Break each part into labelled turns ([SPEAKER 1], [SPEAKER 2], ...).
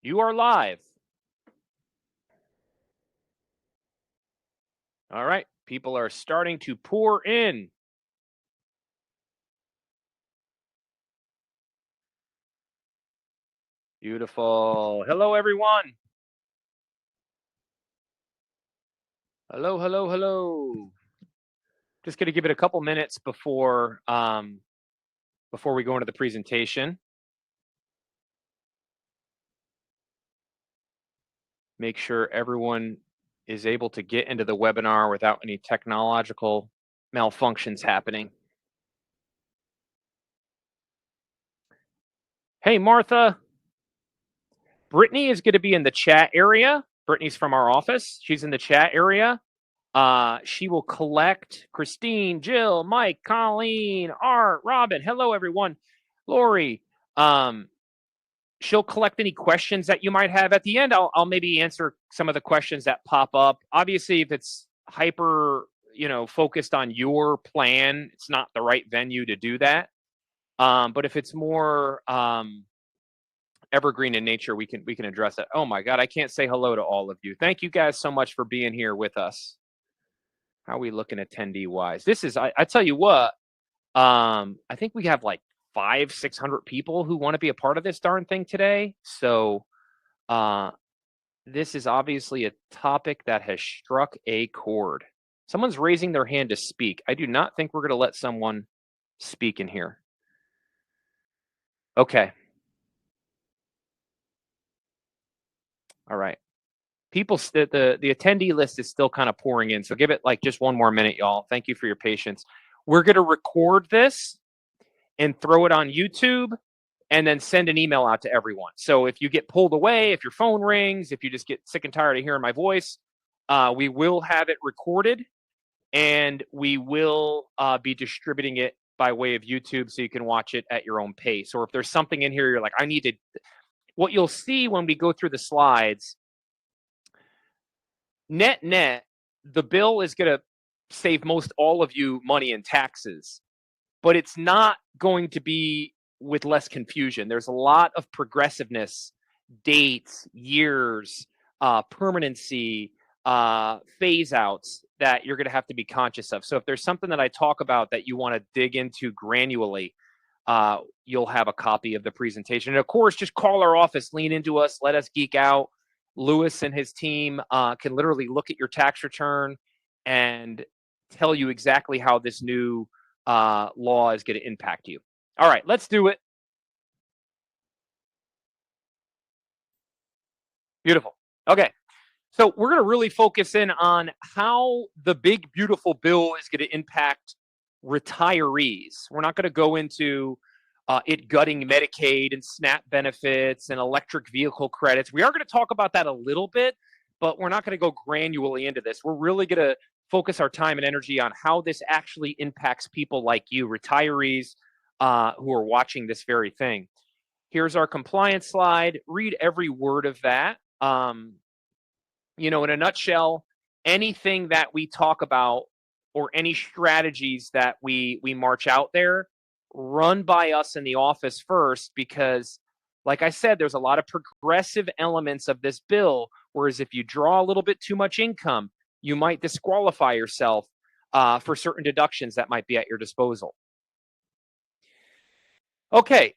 [SPEAKER 1] You are live. All right. People are starting to pour in. Beautiful. Hello, everyone. Hello, hello, hello. Just going to give it a couple minutes before we go into the presentation. Make sure everyone is able to get into the webinar without any technological malfunctions happening. Hey, Martha. Brittany is going to be in the chat area. Brittany's from our office. She's in the chat area. She will collect Christine, Jill, Mike, Colleen, Art, Robin. Hello, everyone. Lori. She'll collect any questions that you might have at the end. I'll maybe answer some of the questions that pop up. Obviously, if it's hyper, focused on your plan, it's not the right venue to do that. But if it's more evergreen in nature, we can address it. Oh my God, I can't say hello to all of you. Thank you guys so much for being here with us. How are we looking attendee wise? This is, I tell you what, I think we have like 500-600 people who want to be a part of this darn thing today. So this is obviously a topic that has struck a chord. Someone's raising their hand to speak. I do not think we're going to let someone speak in here. Okay. All right. People, the attendee list is still kind of pouring in. So give it like just one more minute, y'all. Thank you for your patience. We're going to record this and throw it on YouTube and then send an email out to everyone. So if you get pulled away, if your phone rings, if you just get sick and tired of hearing my voice, we will have it recorded and we will be distributing it by way of YouTube so you can watch it at your own pace. Or if there's something in here you're like, I need to, what you'll see when we go through the slides, net, the bill is going to save most all of you money in taxes, but it's not going to be with less confusion. There's a lot of progressiveness, dates, years, permanency, phase outs that you're going to have to be conscious of. So if there's something that I talk about that you want to dig into granularly, you'll have a copy of the presentation. And of course, just call our office, lean into us, let us geek out. Lewis and his team can literally look at your tax return and tell you exactly how this new law is going to impact you. All right, let's do it. Beautiful. Okay, so we're going to really focus in on how the big, beautiful bill is going to impact retirees. We're not going to go into it gutting Medicaid and SNAP benefits and electric vehicle credits. We are going to talk about that a little bit, but we're not going to go granularly into this. We're really going to focus our time and energy on how this actually impacts people like you, retirees who are watching this very thing. Here's our compliance slide. Read every word of that. In a nutshell, anything that we talk about or any strategies that we march out there, run by us in the office first, because like I said, there's a lot of progressive elements of this bill, whereas if you draw a little bit too much income, you might disqualify yourself for certain deductions that might be at your disposal. Okay,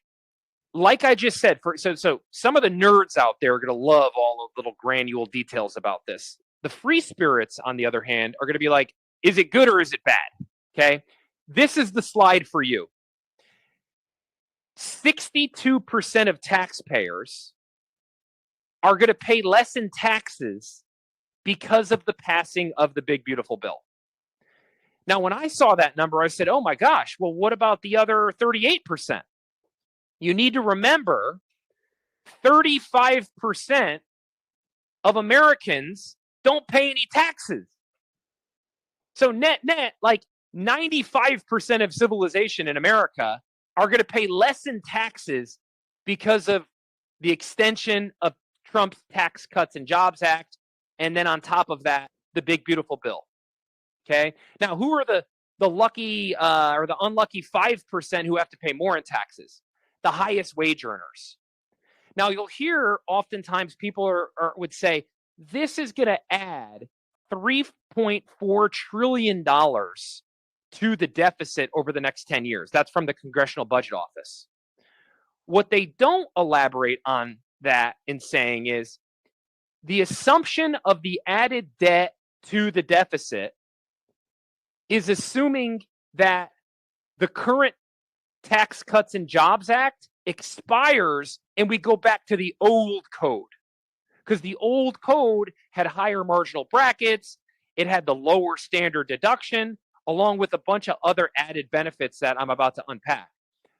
[SPEAKER 1] like I just said, so some of the nerds out there are going to love all the little granular details about this. The free spirits, on the other hand, are going to be like, is it good or is it bad? Okay, this is the slide for you. 62% of taxpayers are going to pay less in taxes because of the passing of the big, beautiful bill. Now, when I saw that number, I said, oh my gosh, well, what about the other 38%? You need to remember 35% of Americans don't pay any taxes. So net, like 95% of civilization in America are going to pay less in taxes because of the extension of Trump's Tax Cuts and Jobs Act. And then on top of that, the big, beautiful bill. Okay. Now, who are the lucky or the unlucky 5% who have to pay more in taxes? The highest wage earners. Now, you'll hear oftentimes people would say, this is going to add $3.4 trillion to the deficit over the next 10 years. That's from the Congressional Budget Office. What they don't elaborate on that in saying is the assumption of the added debt to the deficit is assuming that the current Tax Cuts and Jobs Act expires and we go back to the old code. Because the old code had higher marginal brackets, it had the lower standard deduction, along with a bunch of other added benefits that I'm about to unpack.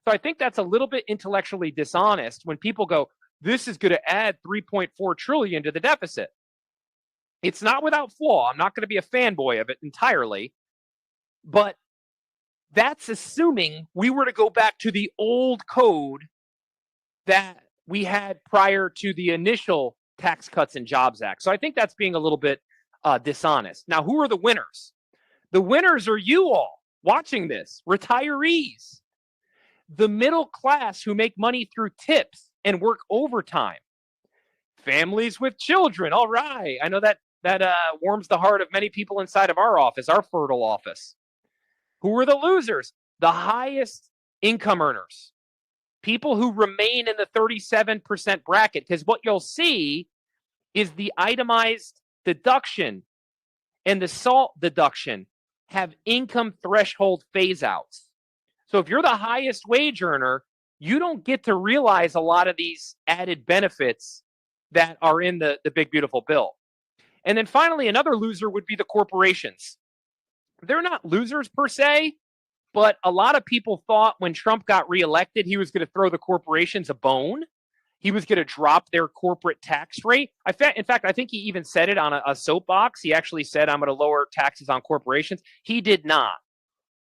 [SPEAKER 1] So I think that's a little bit intellectually dishonest when people go, this is going to add $3.4 trillion to the deficit. It's not without flaw. I'm not going to be a fanboy of it entirely, but that's assuming we were to go back to the old code that we had prior to the initial Tax Cuts and Jobs Act. So I think that's being a little bit dishonest. Now, who are the winners? The winners are you all watching this, retirees, the middle class who make money through tips and work overtime, families with children. All right. I know that warms the heart of many people inside of our office, our fertile office. Who are the losers? The highest income earners, people who remain in the 37% bracket, because what you'll see is the itemized deduction and the SALT deduction have income threshold phase outs. So if you're the highest wage earner, you don't get to realize a lot of these added benefits that are in the big, beautiful bill. And then finally, another loser would be the corporations. They're not losers per se, but a lot of people thought when Trump got reelected, he was going to throw the corporations a bone. He was going to drop their corporate tax rate. In fact, I think he even said it on a soapbox. He actually said, I'm going to lower taxes on corporations. He did not.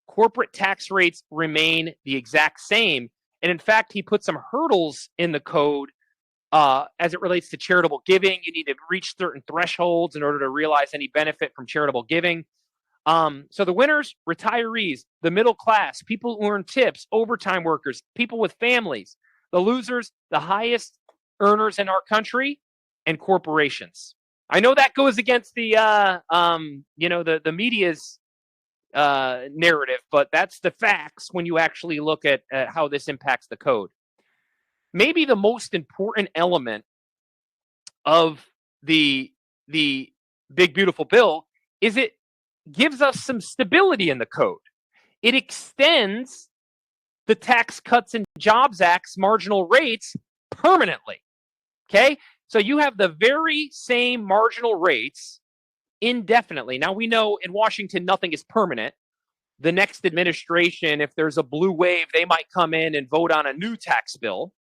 [SPEAKER 1] Corporate tax rates remain the exact same. And in fact, he put some hurdles in the code as it relates to charitable giving. You need to reach certain thresholds in order to realize any benefit from charitable giving. So the winners, retirees, the middle class, people who earn tips, overtime workers, people with families. The losers, the highest earners in our country, and corporations. I know that goes against the the media's narrative, but that's the facts when you actually look at how this impacts the code. Maybe the most important element of the big, beautiful bill is it gives us some stability in the code. It extends the Tax Cuts and Jobs Act's marginal rates permanently. Okay? So you have the very same marginal rates indefinitely. Now, we know in Washington, nothing is permanent. The next administration, if there's a blue wave, they might come in and vote on a new tax bill.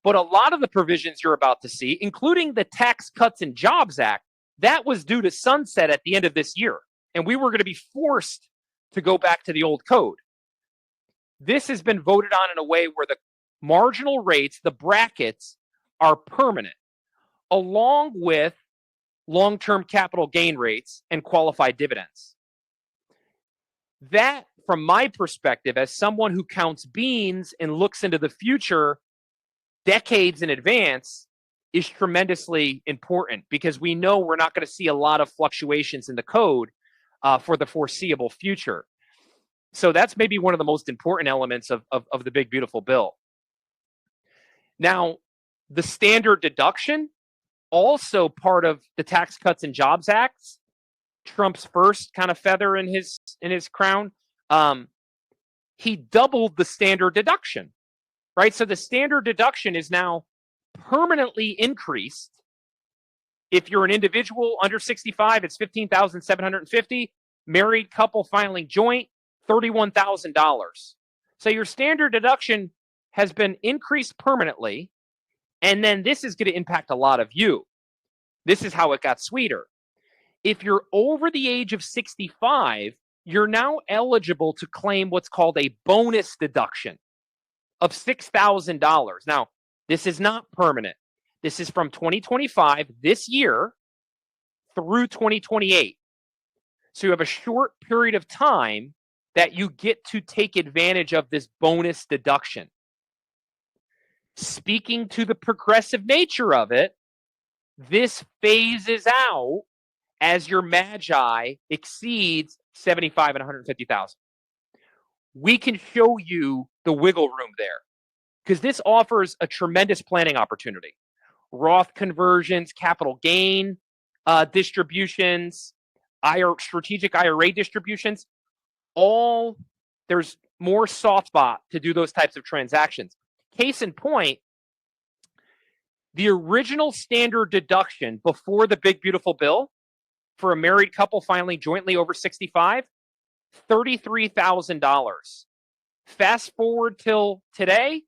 [SPEAKER 1] But a lot of the provisions you're about to see, including the Tax Cuts and Jobs Act, that was due to sunset at the end of this year. And we were going to be forced to go back to the old code. This has been voted on in a way where the marginal rates, the brackets, are permanent, along with long-term capital gain rates and qualified dividends. That, from my perspective, as someone who counts beans and looks into the future decades in advance, is tremendously important because we know we're not going to see a lot of fluctuations in the code for the foreseeable future. So that's maybe one of the most important elements of the big, beautiful bill. Now, the standard deduction, also part of the Tax Cuts and Jobs Act, Trump's first kind of feather in his crown. He doubled the standard deduction, right? So the standard deduction is now permanently increased. If you're an individual under 65, it's $15,750. Married couple filing joint, $31,000. So your standard deduction has been increased permanently, and then this is going to impact a lot of you. This is how it got sweeter. If you're over the age of 65, you're now eligible to claim what's called a bonus deduction of $6,000. Now, this is not permanent. This is from 2025, this year, through 2028. So you have a short period of time that you get to take advantage of this bonus deduction. Speaking to the progressive nature of it, this phases out as your magi exceeds 75 and 150,000. We can show you the wiggle room there because this offers a tremendous planning opportunity. Roth conversions, capital gain distributions, strategic IRA distributions, there's more soft spot to do those types of transactions. Case in point, the original standard deduction before the big beautiful bill for a married couple filing jointly over 65, $33,000. Fast forward till today,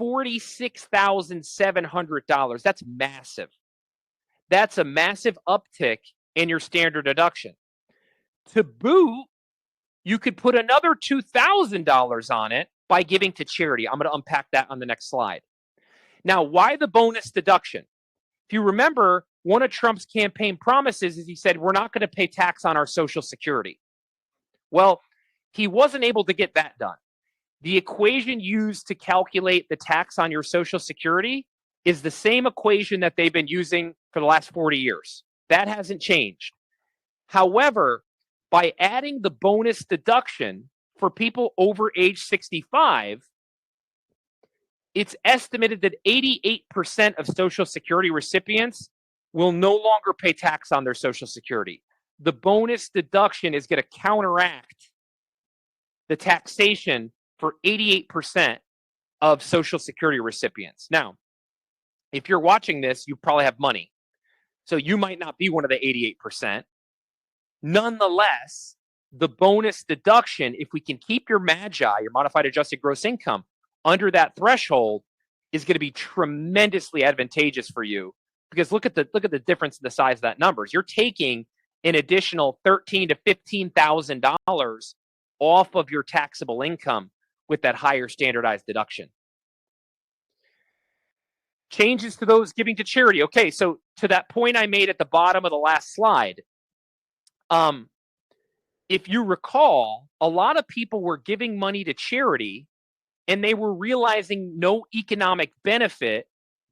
[SPEAKER 1] $46,700. That's massive. That's a massive uptick in your standard deduction. To boot, you could put another $2,000 on it by giving to charity. I'm going to unpack that on the next slide. Now, why the bonus deduction? If you remember, one of Trump's campaign promises is he said, we're not going to pay tax on our Social Security. Well, he wasn't able to get that done. The equation used to calculate the tax on your Social Security is the same equation that they've been using for the last 40 years. That hasn't changed. However, by adding the bonus deduction for people over age 65, it's estimated that 88% of Social Security recipients will no longer pay tax on their Social Security. The bonus deduction is going to counteract the taxation for 88% of Social Security recipients. Now, if you're watching this, you probably have money. So you might not be one of the 88%. Nonetheless, the bonus deduction, if we can keep your MAGI, your modified adjusted gross income, under that threshold, is going to be tremendously advantageous for you. Because look at the difference in the size of that numbers. You're taking an additional $13,000 to $15,000 off of your taxable income with that higher standardized deduction. Changes to those giving to charity. Okay, so to that point I made at the bottom of the last slide, if you recall, a lot of people were giving money to charity and they were realizing no economic benefit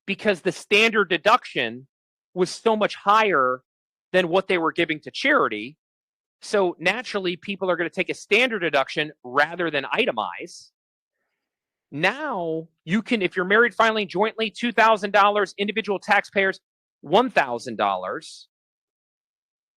[SPEAKER 1] because the standard deduction was so much higher than what they were giving to charity. So naturally, people are going to take a standard deduction rather than itemize. Now, you can, if you're married filing jointly, $2,000, individual taxpayers, $1,000.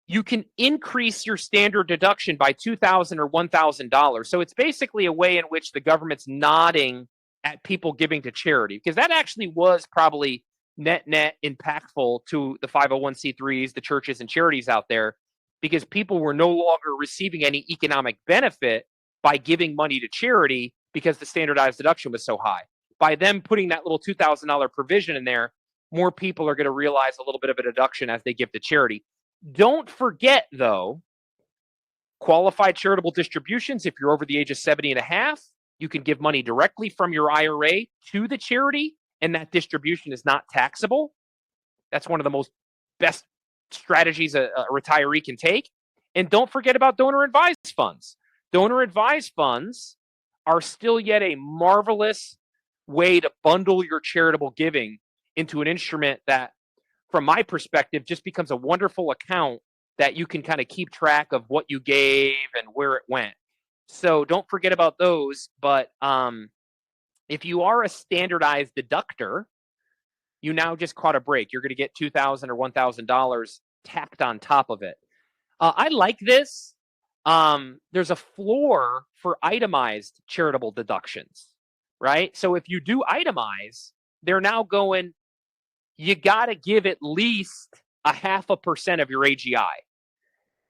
[SPEAKER 1] You can increase your standard deduction by $2,000 or $1,000. So it's basically a way in which the government's nodding at people giving to charity, because that actually was probably net impactful to the 501c3s, the churches and charities out there, because people were no longer receiving any economic benefit by giving money to charity because the standardized deduction was so high. By them putting that little $2,000 provision in there, more people are going to realize a little bit of a deduction as they give to charity. Don't forget, though, qualified charitable distributions. If you're over the age of 70 and a half, you can give money directly from your IRA to the charity, and that distribution is not taxable. That's one of the most best strategies a retiree can take. And don't forget about donor advised funds. Donor advised funds are still yet a marvelous way to bundle your charitable giving into an instrument that, from my perspective, just becomes a wonderful account that you can kind of keep track of what you gave and where it went. So don't forget about those. But if you are a standardized deductor, you now just caught a break. You're going to get $2,000 or $1,000 tacked on top of it. I like this. There's a floor for itemized charitable deductions, right? So if you do itemize, they're now going, you got to give at least 0.5% of your AGI.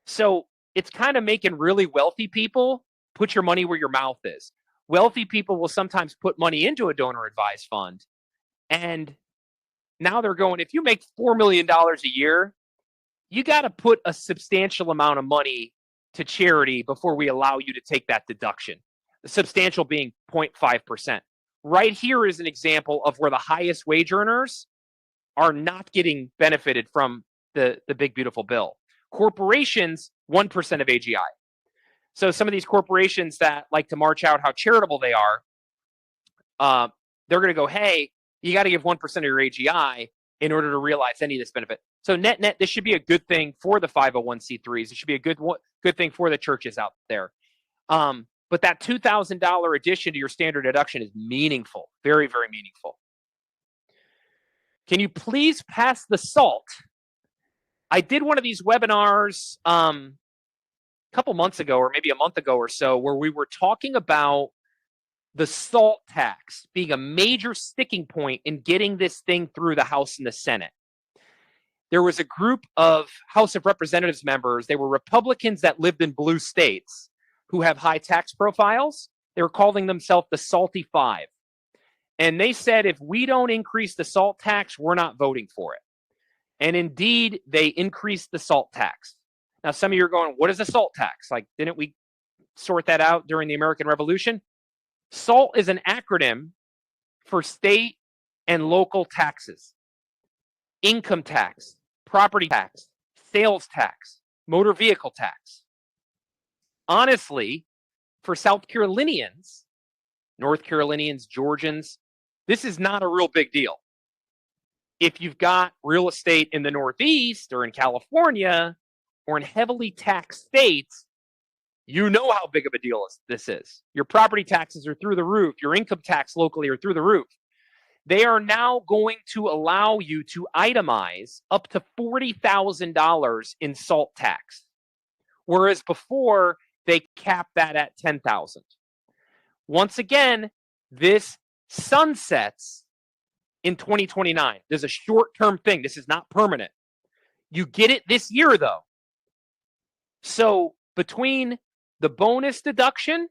[SPEAKER 1] So it's kind of making really wealthy people put your money where your mouth is. Wealthy people will sometimes put money into a donor advised fund. And now they're going, if you make $4 million a year, you got to put a substantial amount of money to charity before we allow you to take that deduction. The substantial being 0.5%. Right here is an example of where the highest wage earners are not getting benefited from the big, beautiful bill. Corporations, 1% of AGI. So some of these corporations that like to march out how charitable they are, they're going to go, hey, you got to give 1% of your AGI in order to realize any of this benefit. So net, this should be a good thing for the 501c3s. It should be a good thing for the churches out there. But that $2,000 addition to your standard deduction is meaningful, very, very meaningful. Can you please pass the salt? I did one of these webinars a couple months ago, or maybe a month ago or so, where we were talking about the SALT tax being a major sticking point in getting this thing through the House and the Senate. There was a group of House of Representatives members. They were Republicans that lived in blue states who have high tax profiles. They were calling themselves the Salty Five. And they said, if we don't increase the SALT tax, we're not voting for it. And indeed, they increased the SALT tax. Now, some of you are going, what is a SALT tax? Like, didn't we sort that out during the American Revolution? SALT is an acronym for state and local taxes. Income tax, property tax, sales tax, motor vehicle tax. Honestly, for South Carolinians, North Carolinians, Georgians, this is not a real big deal. If you've got real estate in the Northeast or in California or in heavily taxed states, you know how big of a deal this is. Your property taxes are through the roof. Your income tax locally are through the roof. They are now going to allow you to itemize up to $40,000 in SALT tax, whereas before they capped that at $10,000. Once again, this sunsets in 2029. There's a short-term thing. This is not permanent. You get it this year, though. So between the bonus deduction,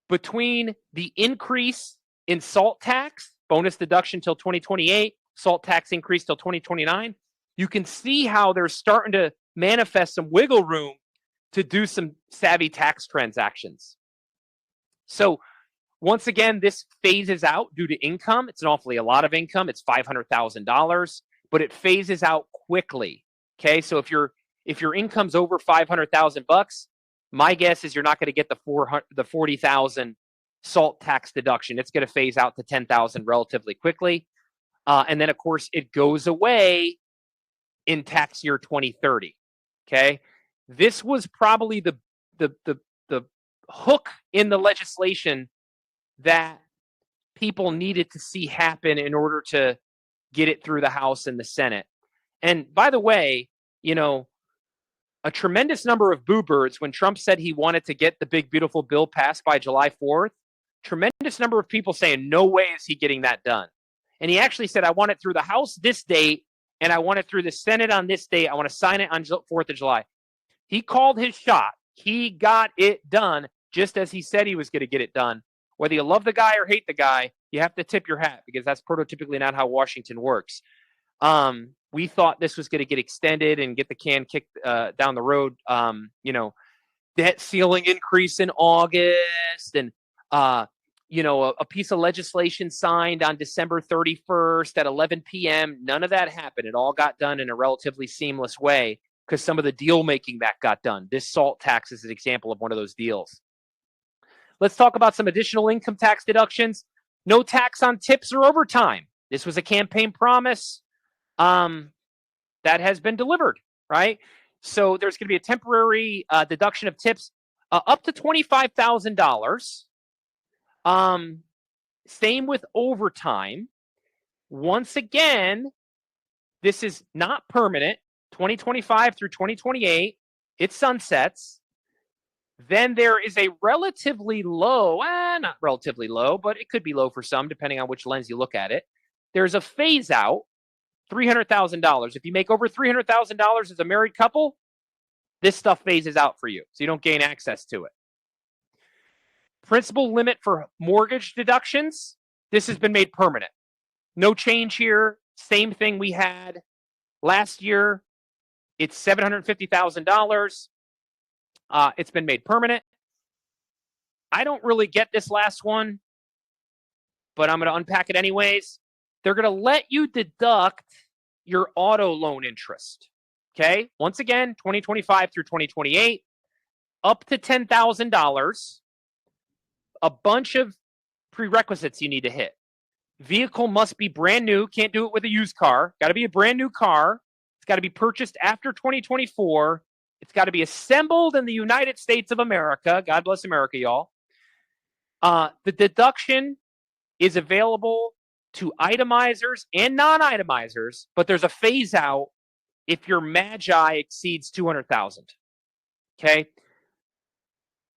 [SPEAKER 1] between the increase in SALT tax, bonus deduction till 2028, SALT tax increase till 2029, you can see how they're starting to manifest some wiggle room to do some savvy tax transactions. So once again, this phases out due to income. It's an awfully a lot of income. It's $500,000, but it phases out quickly. Okay, so if your income's over $500,000, my guess is you're not going to get the 40,000 SALT tax deduction. It's going to phase out to 10,000 relatively quickly, and then of course it goes away in tax year 2030. Okay, this was probably the hook in the legislation that people needed to see happen in order to get it through the House and the Senate. And by the way, you know, a tremendous number of boo birds when Trump said he wanted to get the big, beautiful bill passed by July 4th, tremendous number of people saying, no way is he getting that done. And he actually said, I want it through the House this date, and I want it through the Senate on this date. I want to sign it on 4th of July. He called his shot. He got it done just as he said he was going to get it done. Whether you love the guy or hate the guy, you have to tip your hat because that's prototypically not how Washington works. We thought this was going to get extended and get the can kicked down the road. Debt ceiling increase in August and, a piece of legislation signed on December 31st at 11 p.m. None of that happened. It all got done in a relatively seamless way because some of the deal making that got done. This SALT tax is an example of one of those deals. Let's talk about some additional income tax deductions. No tax on tips or overtime. This was a campaign promise that has been delivered, right? So there's going to be a temporary deduction of tips up to $25,000. Same with overtime. Once again, this is not permanent. 2025 through 2028, it sunsets. Then there is a relatively low, not relatively low, but it could be low for some, depending on which lens you look at it. There's a phase out, $300,000. If you make over $300,000 as a married couple, this stuff phases out for you, so you don't gain access to it. Principal limit for mortgage deductions, this has been made permanent. No change here. Same thing we had last year. It's $750,000. It's been made permanent. I don't really get this last one, but I'm going to unpack it anyways. They're going to let you deduct your auto loan interest. Okay? Once again, 2025 through 2028, up to $10,000. A bunch of prerequisites you need to hit. Vehicle must be brand new. Can't do it with a used car. Got to be a brand new car. It's got to be purchased after 2024. It's got to be assembled in the United States of America. God bless America, y'all. The deduction is available to itemizers and non-itemizers, but there's a phase out if your MAGI exceeds 200,000. Okay.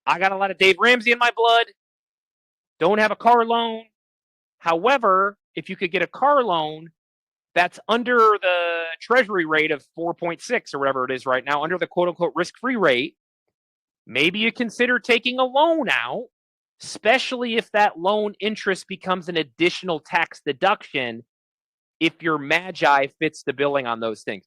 [SPEAKER 1] I got a lot of Dave Ramsey in my blood. Don't have a car loan. However, if you could get a car loan that's under the treasury rate of 4.6 or whatever it is right now, under the quote unquote risk-free rate, maybe you consider taking a loan out, especially if that loan interest becomes an additional tax deduction if your MAGI fits the billing on those things.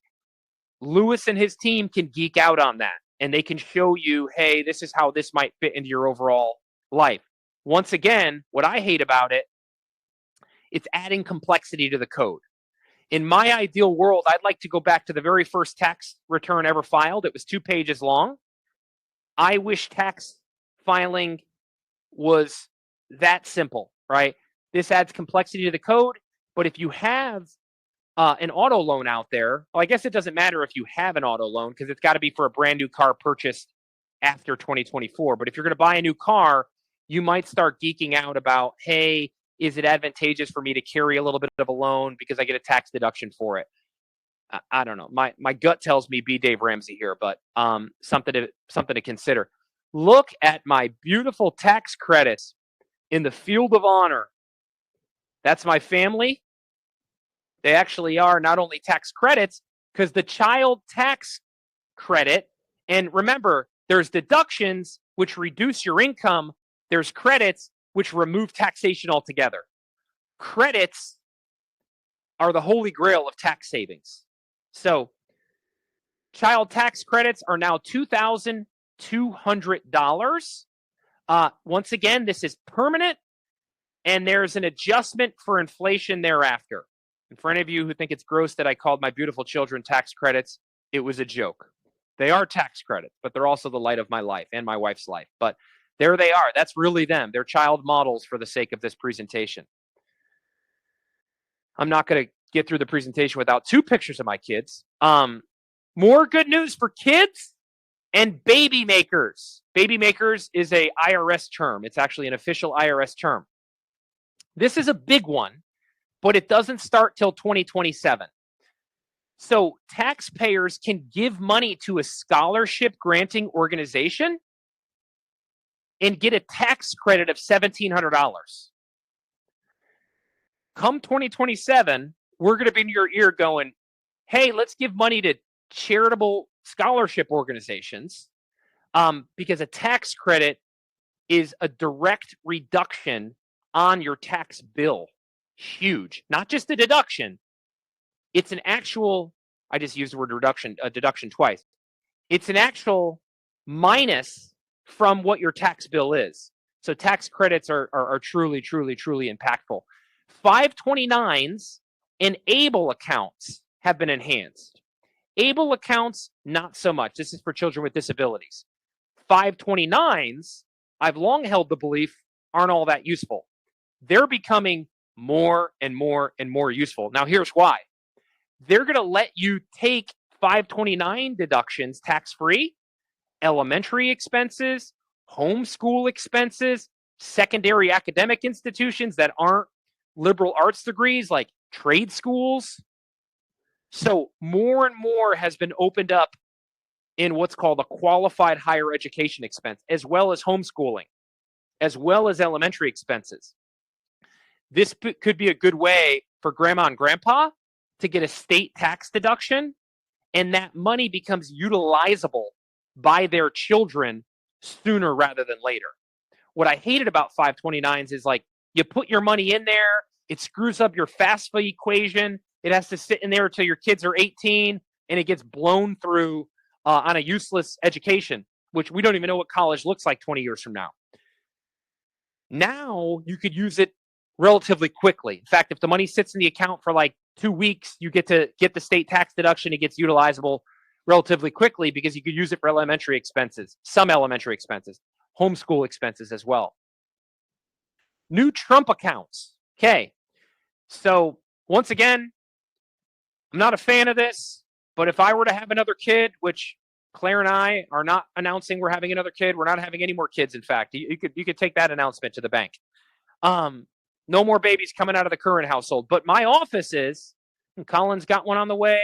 [SPEAKER 1] Lewis and his team can geek out on that, and they can show you, hey, this is how this might fit into your overall life. Once again, what I hate about it, it's adding complexity to the code. In my ideal world, I'd like to go back to the very first tax return ever filed. It was 2 pages long. I wish tax filing was that simple, right? This adds complexity to the code, but if you have an auto loan out there, well, I guess it doesn't matter if you have an auto loan because it's got to be for a brand new car purchased after 2024. But if you're going to buy a new car, you might start geeking out about, hey, is it advantageous for me to carry a little bit of a loan because I get a tax deduction for it? I don't know. My gut tells me be Dave Ramsey here, but something to consider. Look at my beautiful tax credits in the field of honor. That's my family. They actually are not only tax credits, because the child tax credit, and remember, there's deductions which reduce your income. There's credits which remove taxation altogether. Credits are the holy grail of tax savings. So child tax credits are now $2,200. Once again, this is permanent, and there's an adjustment for inflation thereafter. And for any of you who think it's gross that I called my beautiful children tax credits, it was a joke. They are tax credits, but they're also the light of my life and my wife's life. But there they are. That's really them. They're child models for the sake of this presentation. I'm not going to get through the presentation without 2 pictures of my kids. More good news for kids and baby makers. Baby makers is a IRS term. It's actually an official IRS term. This is a big one, but it doesn't start till 2027. So taxpayers can give money to a scholarship granting organization and get a tax credit of $1,700. Come 2027, we're going to be in your ear going, hey, let's give money to charitable scholarship organizations because a tax credit is a direct reduction on your tax bill. Huge. Not just a deduction. It's an actual, I just used the word deduction twice. It's an actual minus from what your tax bill is. So tax credits are truly, truly, truly impactful. 529s and ABLE accounts have been enhanced. ABLE accounts, not so much. This is for children with disabilities. 529s, I've long held the belief, aren't all that useful. They're becoming more and more and more useful. Now, here's why. They're going to let you take 529 deductions tax-free, elementary expenses, homeschool expenses, secondary academic institutions that aren't liberal arts degrees like trade schools. So more and more has been opened up in what's called a qualified higher education expense, as well as homeschooling, as well as elementary expenses. This could be a good way for grandma and grandpa to get a state tax deduction, and that money becomes utilizable by their children sooner rather than later. What I hated about 529s is like you put your money in there, it screws up your FAFSA equation. It has to sit in there until your kids are 18, and it gets blown through on a useless education, which we don't even know what college looks like 20 years from now. Now you could use it relatively quickly. In fact, if the money sits in the account for like 2 weeks, you get to get the state tax deduction. It gets utilizable relatively quickly because you could use it for elementary expenses, some elementary expenses, homeschool expenses as well. New Trump accounts. Okay. So once again, I'm not a fan of this, but if I were to have another kid, which Claire and I are not announcing we're having another kid, we're not having any more kids. In fact, you could take that announcement to the bank. No more babies coming out of the current household. But my office is, and Colin's got one on the way.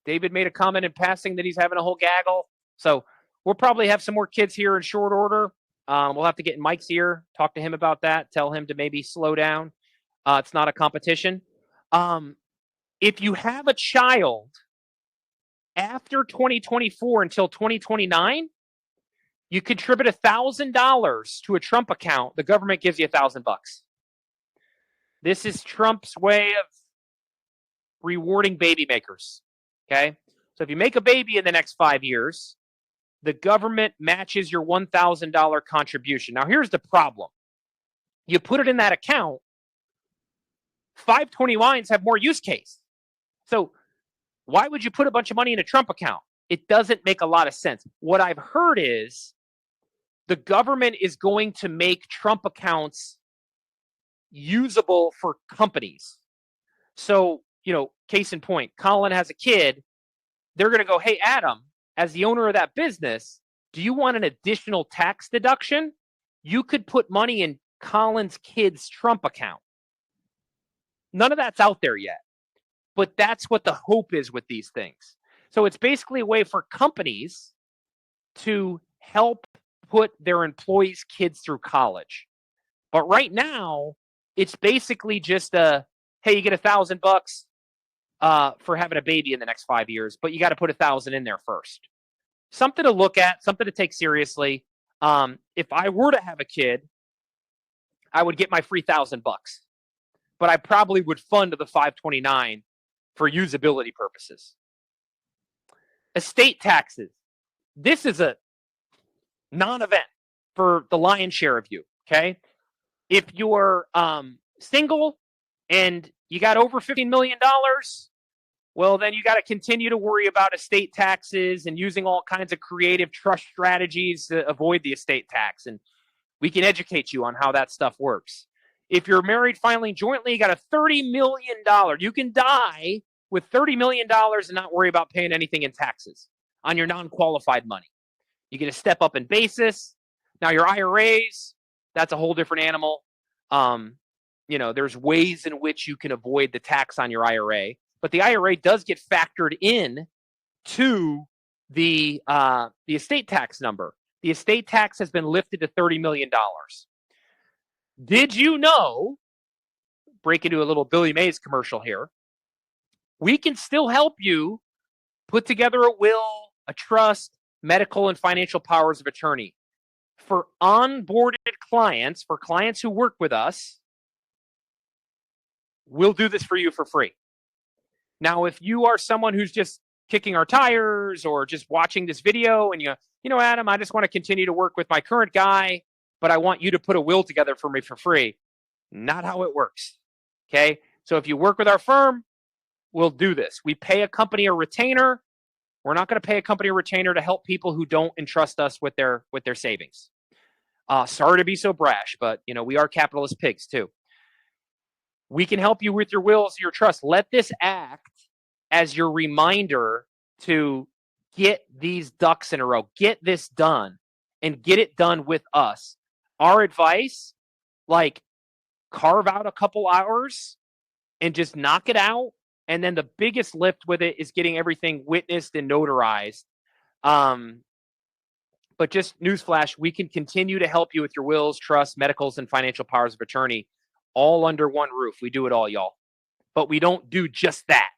[SPEAKER 1] David made a comment in passing that he's having a whole gaggle. So we'll probably have some more kids here in short order. We'll have to get in Mike's ear, talk to him about that, tell him to maybe slow down. It's not a competition. If you have a child after 2024 until 2029, you contribute $1,000 to a Trump account. The government gives you $1,000. This is Trump's way of rewarding baby makers. Okay. So if you make a baby in the next 5 years, the government matches your $1,000 contribution. Now, here's the problem. You put it in that account, 529s have more use case. So why would you put a bunch of money in a Trump account? It doesn't make a lot of sense. What I've heard is the government is going to make Trump accounts usable for companies. So, case in point, Colin has a kid. They're going to go, hey, Adam, as the owner of that business, do you want an additional tax deduction? You could put money in Colin's kid's Trump account. None of that's out there yet, but that's what the hope is with these things. So it's basically a way for companies to help put their employees' kids through college. But right now, it's basically just hey, you get $1,000 for having a baby in the next 5 years, but you got to put $1,000 in there first. Something to look at, something to take seriously. If I were to have a kid, I would get my free $1,000, but I probably would fund the 529 for usability purposes. Estate taxes. This is a non-event for the lion's share of you. Okay, if you're single and you got over $15 million, well, then you got to continue to worry about estate taxes and using all kinds of creative trust strategies to avoid the estate tax. And we can educate you on how that stuff works. If you're married filing jointly, you got a $30 million. You can die with $30 million and not worry about paying anything in taxes on your non-qualified money. You get a step up in basis. Now your IRAs, that's a whole different animal. There's ways in which you can avoid the tax on your IRA, but the IRA does get factored in to the estate tax number. The estate tax has been lifted to $30 million. Did you know, break into a little Billy Mays commercial here, we can still help you put together a will, a trust, medical and financial powers of attorney. For onboarded clients, for clients who work with us, we'll do this for you for free. Now, if you are someone who's just kicking our tires or just watching this video and Adam, I just want to continue to work with my current guy, but I want you to put a will together for me for free. Not how it works. Okay. So if you work with our firm, we'll do this. We pay a company a retainer. We're not going to pay a company a retainer to help people who don't entrust us with their savings. Sorry to be so brash, but we are capitalist pigs too. We can help you with your wills, your trust. Let this act as your reminder to get these ducks in a row. Get this done and get it done with us. Our advice, carve out a couple hours and just knock it out. And then the biggest lift with it is getting everything witnessed and notarized. But just newsflash, we can continue to help you with your wills, trusts, medicals, and financial powers of attorney all under one roof. We do it all, y'all. But we don't do just that.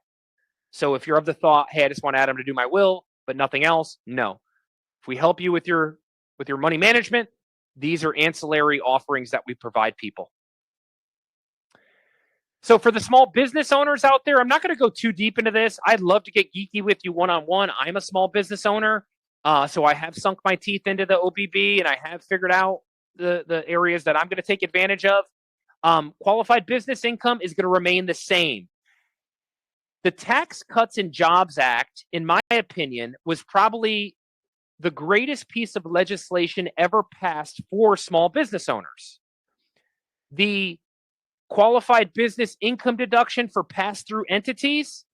[SPEAKER 1] So if you're of the thought, hey, I just want Adam to do my will, but nothing else, no. If we help you with your money management, these are ancillary offerings that we provide people. So for the small business owners out there, I'm not going to go too deep into this. I'd love to get geeky with you one-on-one. I'm a small business owner, so I have sunk my teeth into the OBB, and I have figured out the areas that I'm going to take advantage of. Qualified business income is going to remain the same. The Tax Cuts and Jobs Act, in my opinion, was probably the greatest piece of legislation ever passed for small business owners. The qualified business income deduction for pass-through entities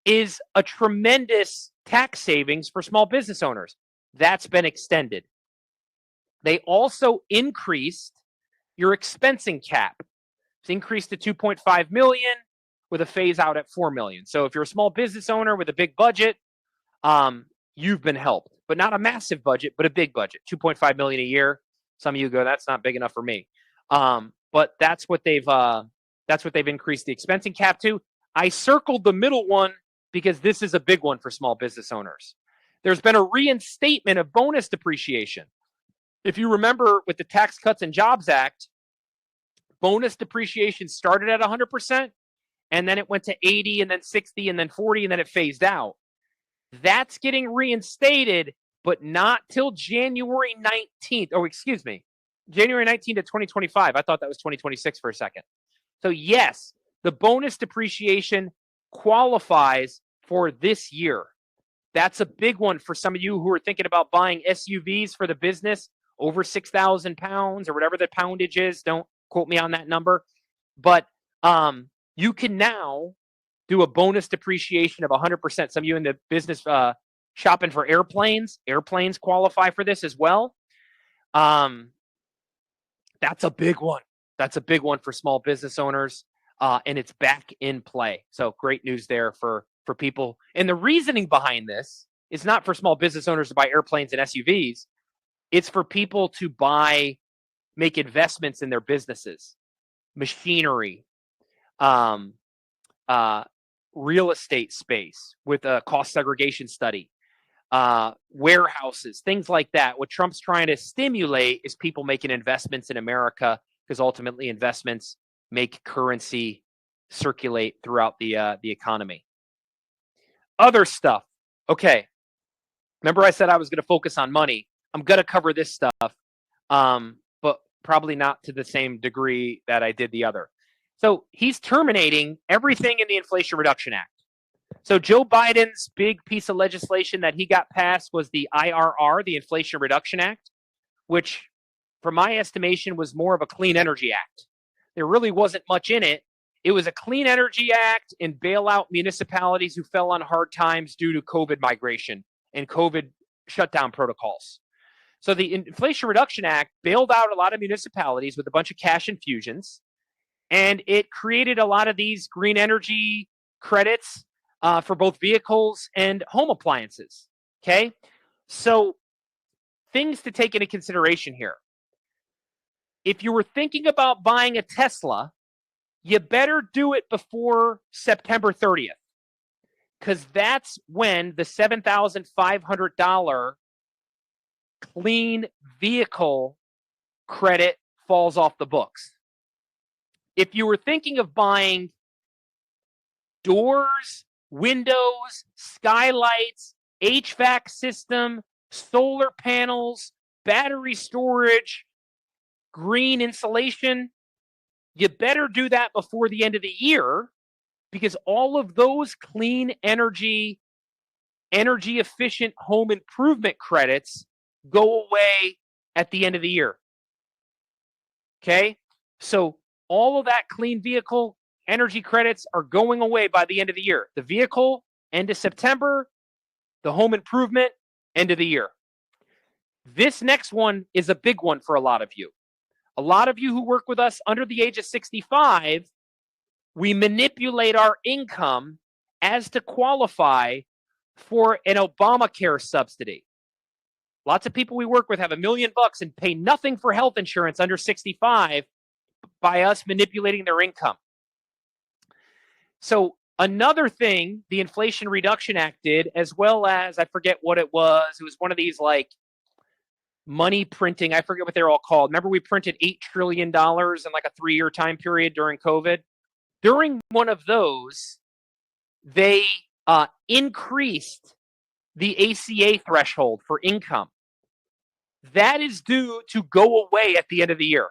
[SPEAKER 1] is a tremendous tax savings for small business owners. That's been extended. They also increased your expensing cap. It's increased to 2.5 million with a phase out at 4 million. So if you're a small business owner with a big budget, you've been helped, but not a massive budget, but a big budget, 2.5 million a year. Some of you go, that's not big enough for me. But that's what they've increased the expensing cap to. I circled the middle one because this is a big one for small business owners. There's been a reinstatement of bonus depreciation. If you remember with the Tax Cuts and Jobs Act, bonus depreciation started at 100%, and then it went to 80, and then 60, and then 40, and then it phased out. That's getting reinstated, but not till January 19th. Oh, excuse me, January 19th of 2025. I thought that was 2026 for a second. So yes, the bonus depreciation qualifies for this year. That's a big one for some of you who are thinking about buying SUVs for the business over 6,000 pounds or whatever the poundage is. Don't quote me on that number. But you can now do a bonus depreciation of 100%. Some of you in the business shopping for airplanes qualify for this as well. That's a big one. That's a big one for small business owners, and it's back in play. So great news there for people. And the reasoning behind this is not for small business owners to buy airplanes and SUVs. It's for people to make investments in their businesses, machinery, real estate space with a cost segregation study, warehouses, things like that. What Trump's trying to stimulate is people making investments in America, because ultimately investments make currency circulate throughout the economy. Other stuff. Okay. Remember I said I was going to focus on money. I'm going to cover this stuff, but probably not to the same degree that I did the other. So he's terminating everything in the Inflation Reduction Act. So Joe Biden's big piece of legislation that he got passed was the IRR, the Inflation Reduction Act, which, from my estimation, was more of a clean energy act. There really wasn't much in it. It was a clean energy act and bail out municipalities who fell on hard times due to COVID migration and COVID shutdown protocols. So the Inflation Reduction Act bailed out a lot of municipalities with a bunch of cash infusions, and it created a lot of these green energy credits for both vehicles and home appliances. Okay? So things to take into consideration here. If you were thinking about buying a Tesla, you better do it before September 30th, because that's when the $7,500 clean vehicle credit falls off the books. If you were thinking of buying doors, windows, skylights, HVAC system, solar panels, battery storage, green insulation, you better do that before the end of the year, because all of those clean energy efficient home improvement credits go away at the end of the year. Okay? So all of that clean vehicle energy credits are going away by the end of the year. The vehicle, end of September. The home improvement, end of the year. This next one is a big one for a lot of you. A lot of you who work with us under the age of 65, we manipulate our income as to qualify for an Obamacare subsidy. Lots of people we work with have $1 million and pay nothing for health insurance under 65 by us manipulating their income. So another thing the Inflation Reduction Act did, as well as, I forget what it was one of these like money printing, I forget what they're all called. Remember we printed $8 trillion in like a 3-year time period during COVID? During one of those, they increased the ACA threshold for income. That is due to go away at the end of the year.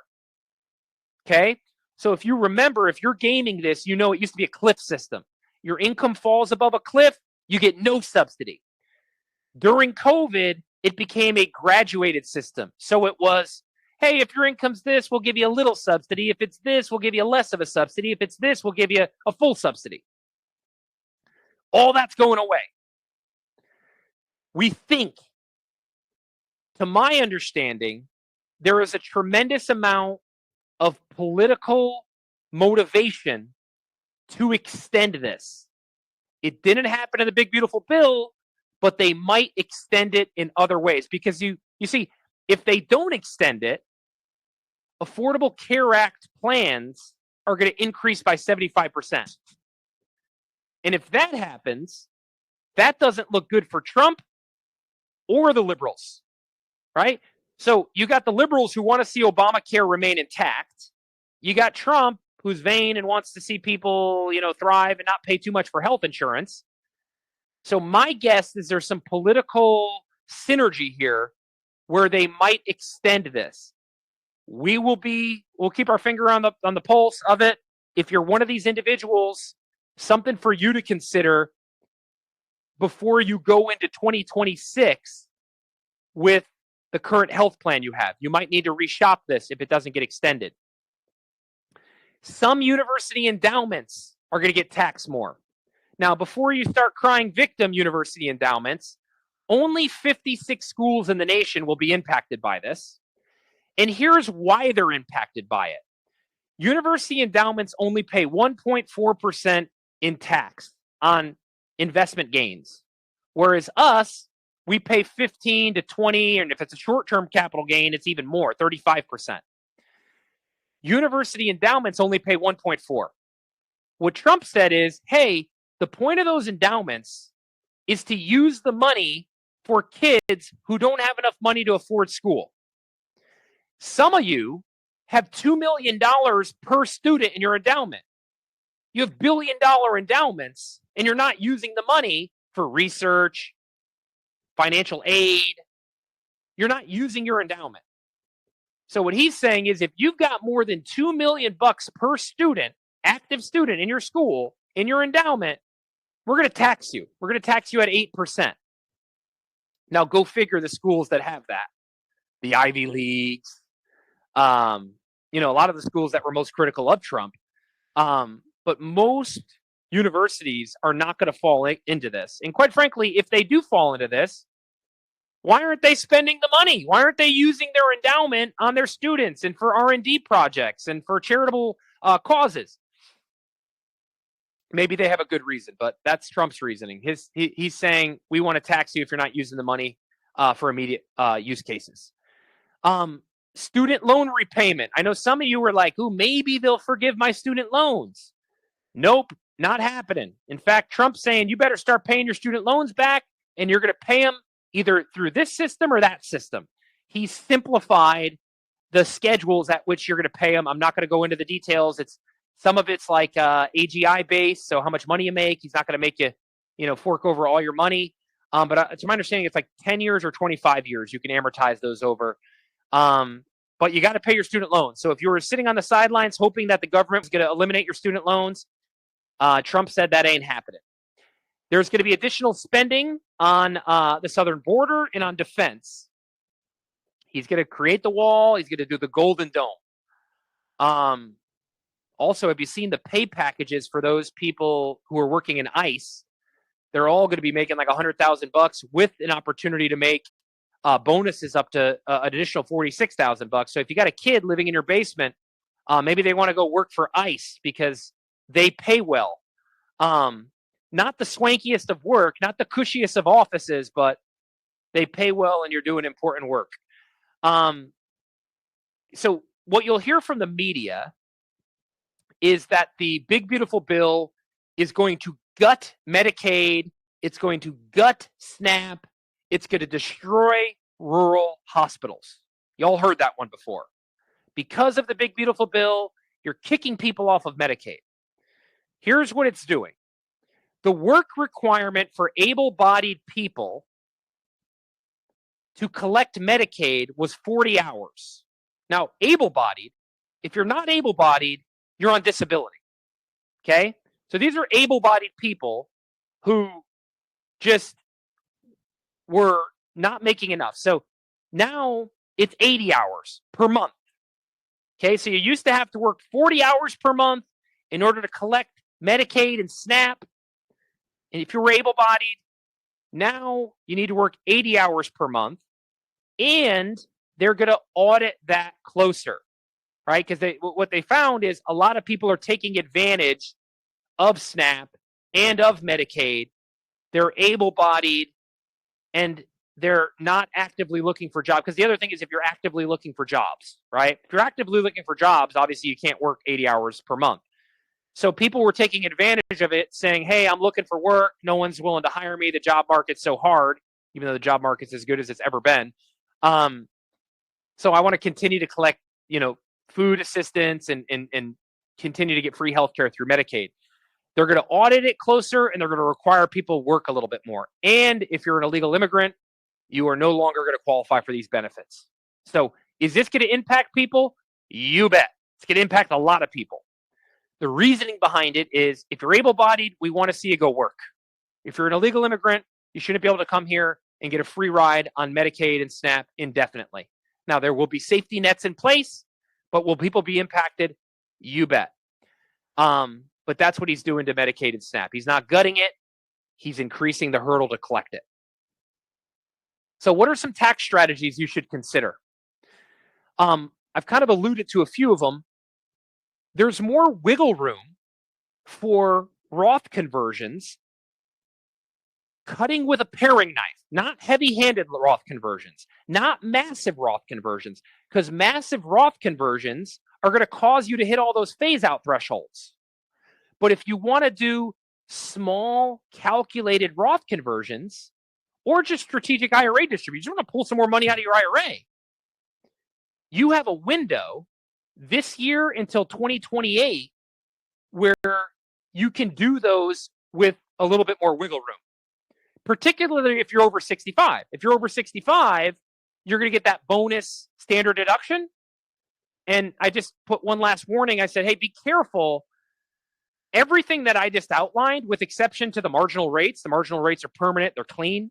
[SPEAKER 1] Okay? So if you remember, if you're gaming this, you know it used to be a cliff system. Your income falls above a cliff, you get no subsidy. During COVID, it became a graduated system. So it was, hey, if your income's this, we'll give you a little subsidy. If it's this, we'll give you less of a subsidy. If it's this, we'll give you a full subsidy. All that's going away. We think, to my understanding, there is a tremendous amount of political motivation to extend this. It didn't happen in the big, beautiful bill, but they might extend it in other ways. Because you see, if they don't extend it, Affordable Care Act plans are going to increase by 75%. And if that happens, that doesn't look good for Trump or the liberals, right? So you got the liberals who want to see Obamacare remain intact. You got Trump, who's vain and wants to see people, thrive and not pay too much for health insurance. So my guess is there's some political synergy here where they might extend this. We'll keep our finger on the pulse of it. If you're one of these individuals, something for you to consider before you go into 2026 with the current health plan you have. You might need to reshop this if it doesn't get extended. Some university endowments are going to get taxed more. Now, before you start crying victim, university endowments, only 56 schools in the nation will be impacted by this. And here's why they're impacted by it. University endowments only pay 1.4% in tax on investment gains, whereas us, we pay 15 to 20, and if it's a short-term capital gain, it's even more, 35%. University endowments only pay 1.4. What Trump said is, hey, the point of those endowments is to use the money for kids who don't have enough money to afford school. Some of you have $2 million per student in your endowment. You have billion-dollar endowments, and you're not using the money for research, financial aid. You're not using your endowment. So what he's saying is if you've got more than $2 million per student, active student in your school, in your endowment, we're going to tax you. We're going to tax you at 8%. Now go figure the schools that have that. The Ivy Leagues, a lot of the schools that were most critical of Trump. But most universities are not going to fall into this. And quite frankly, if they do fall into this, why aren't they spending the money? Why aren't they using their endowment on their students and for R&D projects and for charitable causes? Maybe they have a good reason, but that's Trump's reasoning. He's saying we want to tax you if you're not using the money for immediate use cases. Student loan repayment. I know some of you were like, maybe they'll forgive my student loans. Nope, not happening. In fact, Trump's saying you better start paying your student loans back, and you're going to pay them either through this system or that system. He simplified the schedules at which you're going to pay them. I'm not going to go into the details. Some of it's like AGI based, so how much money you make. He's not going to make you, fork over all your money. But to my understanding, it's like 10 years or 25 years. You can amortize those over. But you got to pay your student loans. So if you were sitting on the sidelines hoping that the government was going to eliminate your student loans, Trump said that ain't happening. There's going to be additional spending on the southern border and on defense. He's going to create the wall. He's going to do the Golden Dome. Also, have you seen the pay packages for those people who are working in ICE? They're all going to be making like $100,000 with an opportunity to make bonuses up to an additional $46,000. So if you got a kid living in your basement, maybe they want to go work for ICE because they pay well. Not the swankiest of work, not the cushiest of offices, but they pay well and you're doing important work. So what you'll hear from the media is that the big, beautiful bill is going to gut Medicaid. It's going to gut SNAP. It's going to destroy rural hospitals. Y'all heard that one before. Because of the big, beautiful bill, you're kicking people off of Medicaid. Here's what it's doing. The work requirement for able-bodied people to collect Medicaid was 40 hours. Now, able-bodied, if you're not able-bodied, you're on disability. Okay? So these are able-bodied people who just were not making enough. So now it's 80 hours per month. Okay, so you used to have to work 40 hours per month in order to collect Medicaid and SNAP. And if you were able-bodied, now you need to work 80 hours per month, and they're going to audit that closer, right? Because what they found is a lot of people are taking advantage of SNAP and of Medicaid. They're able-bodied, and they're not actively looking for jobs. Because the other thing is, if you're actively looking for jobs, right? If you're actively looking for jobs, obviously you can't work 80 hours per month. So people were taking advantage of it, saying, hey, I'm looking for work. No one's willing to hire me. The job market's so hard, even though the job market's as good as it's ever been. So I want to continue to collect, food assistance and continue to get free healthcare through Medicaid. They're going to audit it closer, and they're going to require people work a little bit more. And if you're an illegal immigrant, you are no longer going to qualify for these benefits. So is this going to impact people? You bet. It's going to impact a lot of people. The reasoning behind it is, if you're able-bodied, we want to see you go work. If you're an illegal immigrant, you shouldn't be able to come here and get a free ride on Medicaid and SNAP indefinitely. Now, there will be safety nets in place, but will people be impacted? You bet. But that's what he's doing to Medicaid and SNAP. He's not gutting it. He's increasing the hurdle to collect it. So what are some tax strategies you should consider? I've kind of alluded to a few of them. There's more wiggle room for Roth conversions, cutting with a paring knife, not heavy-handed Roth conversions, not massive Roth conversions, because massive Roth conversions are going to cause you to hit all those phase-out thresholds. But if you want to do small, calculated Roth conversions, or just strategic IRA distributions, you want to pull some more money out of your IRA, you have a window this year until 2028 where you can do those with a little bit more wiggle room, particularly if you're over 65. If you're over 65, you're going to get that bonus standard deduction. And I just put one last warning. I said, hey, be careful. Everything that I just outlined, with exception to the marginal rates are permanent, they're clean.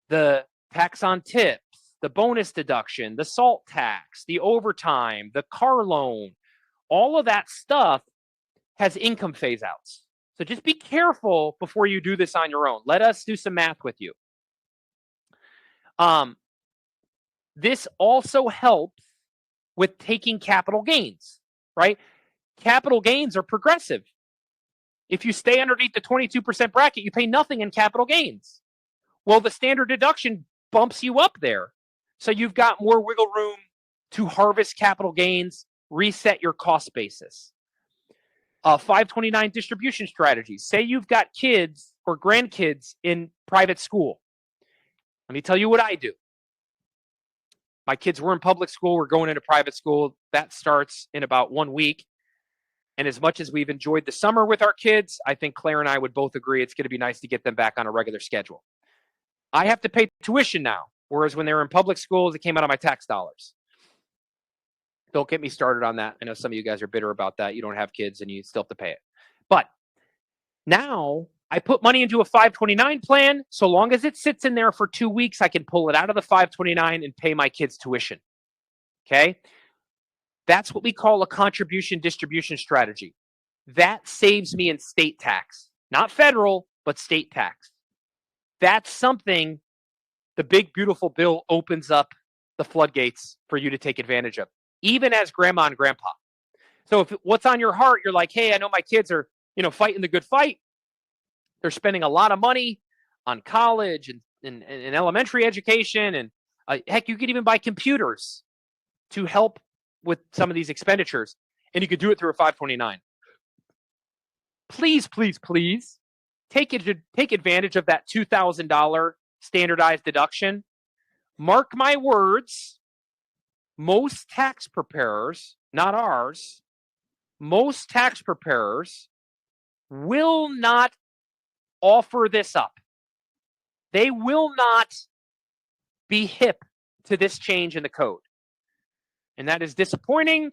[SPEAKER 1] The tax on tips, the bonus deduction, the SALT tax, the overtime, the car loan, all of that stuff has income phase outs. So just be careful before you do this on your own. Let us do some math with you. This also helps with taking capital gains, right? Capital gains are progressive. If you stay underneath the 22% bracket, you pay nothing in capital gains. Well, the standard deduction bumps you up there. So you've got more wiggle room to harvest capital gains, reset your cost basis. 529 distribution strategies. Say you've got kids or grandkids in private school. Let me tell you what I do. My kids were in public school. We're going into private school. That starts in about 1 week. And as much as we've enjoyed the summer with our kids, I think Claire and I would both agree it's going to be nice to get them back on a regular schedule. I have to pay tuition now, whereas when they were in public schools, it came out of my tax dollars. Don't get me started on that. I know some of you guys are bitter about that. You don't have kids and you still have to pay it. But now I put money into a 529 plan. So long as it sits in there for 2 weeks, I can pull it out of the 529 and pay my kids' tuition. Okay? That's what we call a contribution distribution strategy. That saves me in state tax. Not federal, but state tax. That's something the big, beautiful bill opens up the floodgates for you to take advantage of, even as grandma and grandpa. So if what's on your heart, you're like, hey, I know my kids are, fighting the good fight. They're spending a lot of money on college and elementary education. And heck, you could even buy computers to help with some of these expenditures. And you could do it through a 529. Please, please, please take advantage of that $2,000 standardized deduction. Mark my words, most tax preparers, not ours, most tax preparers will not offer this up. They will not be hip to this change in the code. And that is disappointing,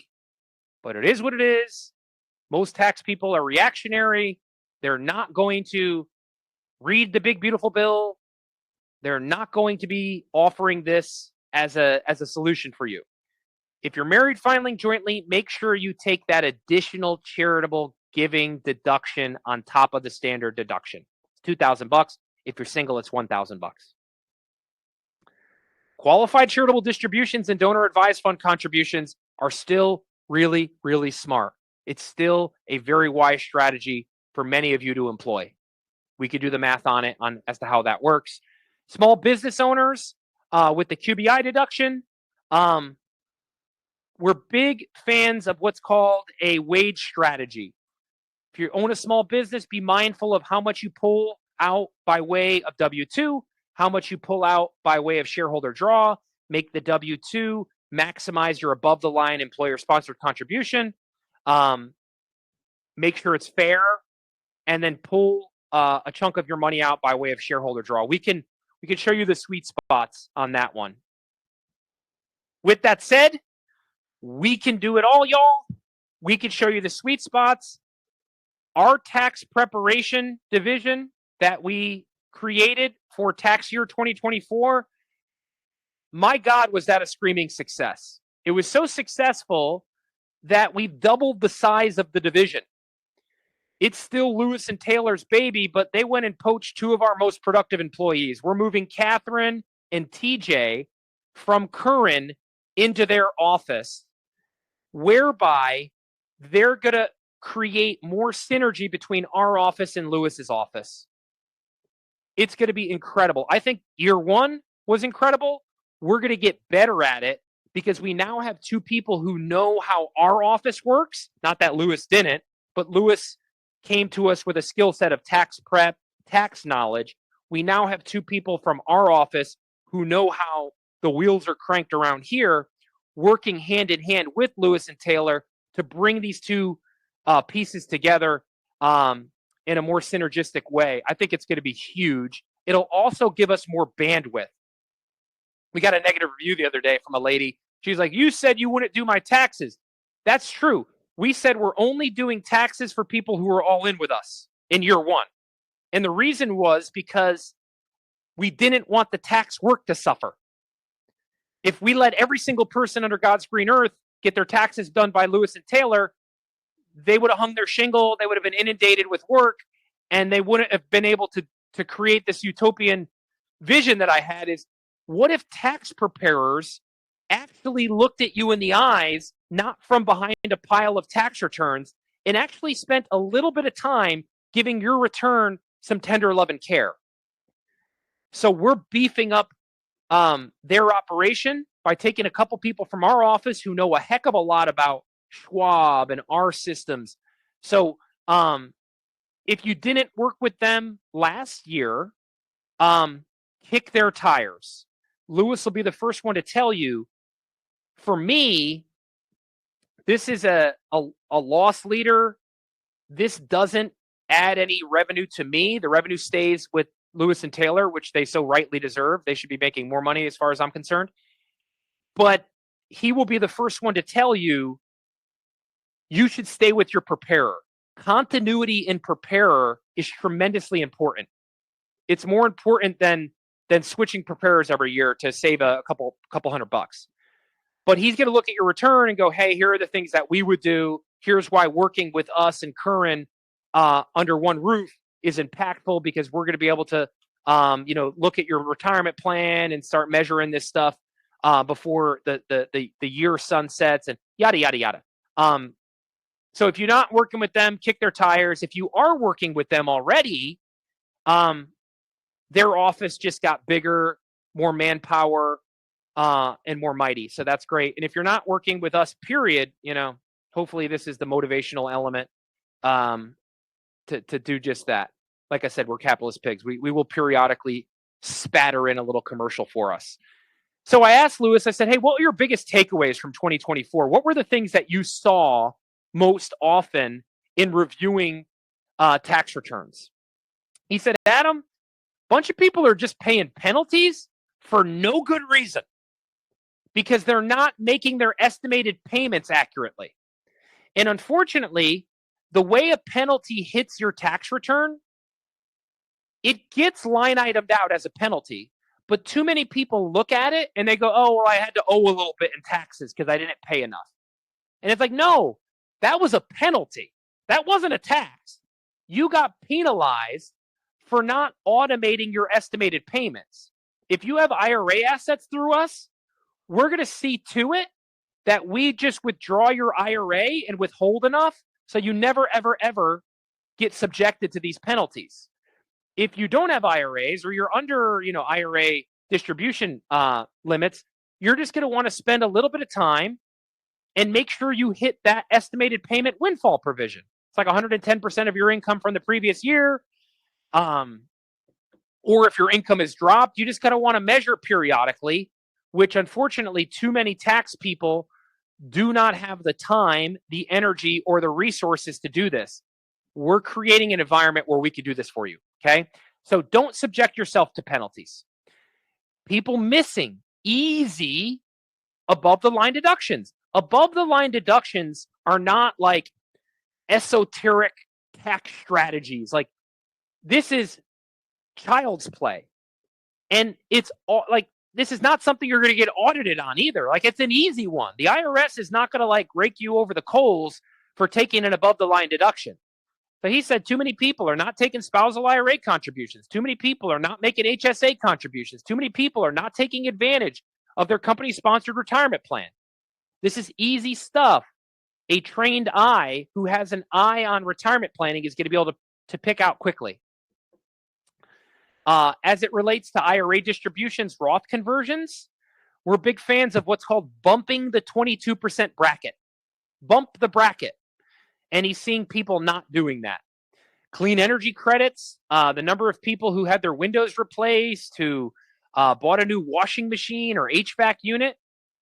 [SPEAKER 1] but it is what it is. Most tax people are reactionary. They're not going to read the big, beautiful bill. They're not going to be offering this as a solution for you. If you're married filing jointly, make sure you take that additional charitable giving deduction on top of the standard deduction. It's $2,000. If you're single, it's $1,000. Qualified charitable distributions and donor advised fund contributions are still really, really smart. It's still a very wise strategy for many of you to employ. We could do the math on it as to how that works. Small business owners with the QBI deduction, we're big fans of what's called a wage strategy. If you own a small business, be mindful of how much you pull out by way of W-2, how much you pull out by way of shareholder draw, make the W-2, maximize your above-the-line employer-sponsored contribution, make sure it's fair, and then pull a chunk of your money out by way of shareholder draw. We can show you the sweet spots on that one. With that said, we can do it all, y'all. We can show you the sweet spots. Our tax preparation division that we created for tax year 2024, my God, was that a screaming success. It was so successful that we've doubled the size of the division. It's still Lewis and Taylor's baby, but they went and poached two of our most productive employees. We're moving Catherine and TJ from Curran into their office, whereby they're going to create more synergy between our office and Lewis's office. It's going to be incredible. I think year one was incredible. We're going to get better at it because we now have two people who know how our office works. Not that Lewis didn't, but Lewis came to us with a skill set of tax prep, tax knowledge. We now have two people from our office who know how the wheels are cranked around here, working hand in hand with Lewis and Taylor to bring these two pieces together in a more synergistic way. I think it's going to be huge. It'll also give us more bandwidth. We got a negative review the other day from a lady. She's like, you said you wouldn't do my taxes. That's true. We said we're only doing taxes for people who are all in with us in year one. And the reason was because we didn't want the tax work to suffer. If we let every single person under God's green earth get their taxes done by Lewis and Taylor, they would have hung their shingle, they would have been inundated with work, and they wouldn't have been able to create this utopian vision that I had is, what if tax preparers actually looked at you in the eyes, not from behind a pile of tax returns, and actually spent a little bit of time giving your return some tender love and care? So we're beefing up their operation by taking a couple people from our office who know a heck of a lot about Schwab and our systems. So if you didn't work with them last year, kick their tires. Lewis will be the first one to tell you, for me, this is a loss leader. This doesn't add any revenue to me. The revenue stays with Lewis and Taylor, which they so rightly deserve. They should be making more money as far as I'm concerned. But he will be the first one to tell you, you should stay with your preparer. Continuity in preparer is tremendously important. It's more important than switching preparers every year to save a couple $100. But he's going to look at your return and go, hey, here are the things that we would do. Here's why working with us and Curran under one roof is impactful, because we're going to be able to, look at your retirement plan and start measuring this stuff before the year sunsets and yada, yada, yada. So if you're not working with them, kick their tires. If you are working with them already, their office just got bigger, more manpower, and more mighty. So that's great. And if you're not working with us, period, hopefully this is the motivational element to do just that. Like I said, we're capitalist pigs. We will periodically spatter in a little commercial for us. So I asked Lewis, I said, hey, what were your biggest takeaways from 2024? What were the things that you saw most often in reviewing tax returns? He said, Adam, a bunch of people are just paying penalties for no good reason because they're not making their estimated payments accurately. And unfortunately, the way a penalty hits your tax return, it gets line itemed out as a penalty, But too many people look at it and they go, oh, well, I had to owe a little bit in taxes because I didn't pay enough. And it's like, no, that was a penalty. That wasn't a tax. You got penalized for not automating your estimated payments. If you have IRA assets through us, we're going to see to it that we just withdraw your IRA and withhold enough so you never, ever, ever get subjected to these penalties. If you don't have IRAs or you're under, IRA distribution limits, you're just going to want to spend a little bit of time and make sure you hit that estimated payment windfall provision. It's like 110% of your income from the previous year. Or if your income is dropped, you just kind of want to measure periodically, which unfortunately too many tax people do not have the time, the energy, or the resources to do this. We're creating an environment where we can do this for you, okay? So don't subject yourself to penalties. People missing easy above-the-line deductions. Above-the-line deductions are not like esoteric tax strategies. Like, this is child's play. And it's all like, this is not something you're going to get audited on either. Like, it's an easy one. The IRS is not going to like rake you over the coals for taking an above-the-line deduction. So he said too many people are not taking spousal IRA contributions. Too many people are not making HSA contributions. Too many people are not taking advantage of their company-sponsored retirement plan. This is easy stuff. A trained eye who has an eye on retirement planning is going to be able to pick out quickly. As it relates to IRA distributions, Roth conversions, we're big fans of what's called bumping the 22% bracket. Bump the bracket. And he's seeing people not doing that. Clean energy credits, the number of people who had their windows replaced, who bought a new washing machine or HVAC unit,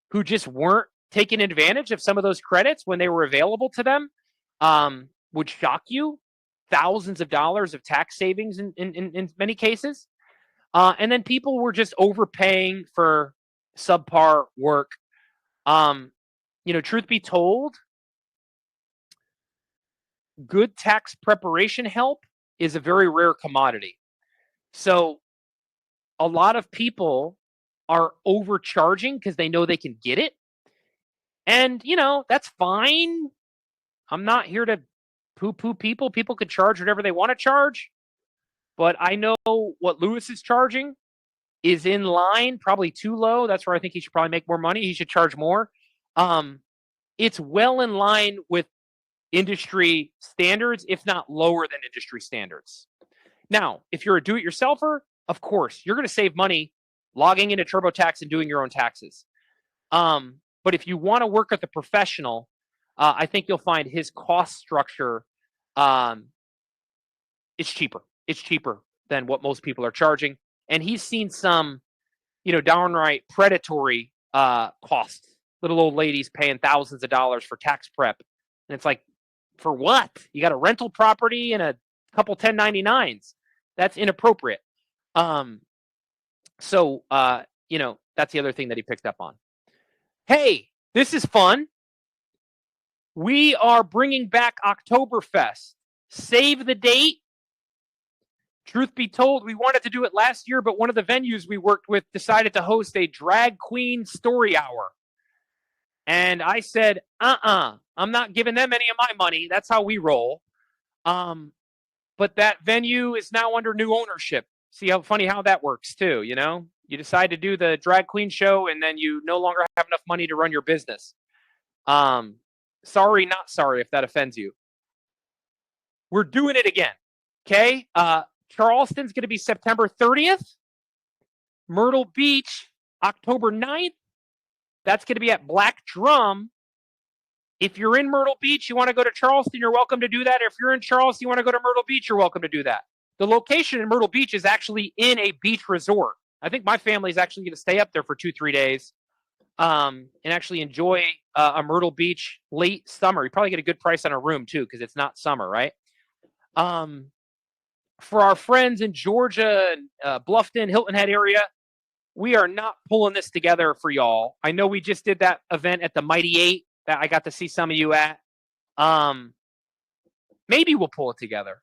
[SPEAKER 1] who just weren't taking advantage of some of those credits when they were available to them, would shock you. Thousands of dollars of tax savings in many cases. And then people were just overpaying for subpar work. Truth be told, good tax preparation help is a very rare commodity. So a lot of people are overcharging because they know they can get it. And, that's fine. I'm not here to poo-poo people. People could charge whatever they want to charge. But I know what Lewis is charging is in line, probably too low. That's where I think he should probably make more money. He should charge more. It's well in line with industry standards, if not lower than industry standards. Now, if you're a do-it-yourselfer, of course, you're going to save money logging into TurboTax and doing your own taxes. But if you want to work with a professional, I think you'll find his cost structure, it's cheaper. It's cheaper than what most people are charging. And he's seen some, downright predatory costs. Little old ladies paying thousands of dollars for tax prep. And it's like, for what? You got a rental property and a couple 1099s. That's inappropriate. So that's the other thing that he picked up on. Hey, this is fun. We are bringing back Oktoberfest. Save the date. Truth be told, we wanted to do it last year, but one of the venues we worked with decided to host a drag queen story hour. And I said, I'm not giving them any of my money. That's how we roll. But that venue is now under new ownership. See how funny how that works too, You decide to do the drag queen show and then you no longer have enough money to run your business. Sorry, not sorry if that offends you. We're doing it again. Okay? Charleston's going to be September 30th. Myrtle Beach, October 9th. That's going to be at Black Drum. If you're in Myrtle Beach, you want to go to Charleston, you're welcome to do that. If you're in Charleston, you want to go to Myrtle Beach, you're welcome to do that. The location in Myrtle Beach is actually in a beach resort. I think my family is actually going to stay up there for 2-3 days and actually enjoy a Myrtle Beach late summer. You probably get a good price on a room, too, because it's not summer, right? For our friends in Georgia, Bluffton, Hilton Head area, we are not pulling this together for y'all. I know we just did that event at the Mighty 8 that I got to see some of you at. Maybe we'll pull it together,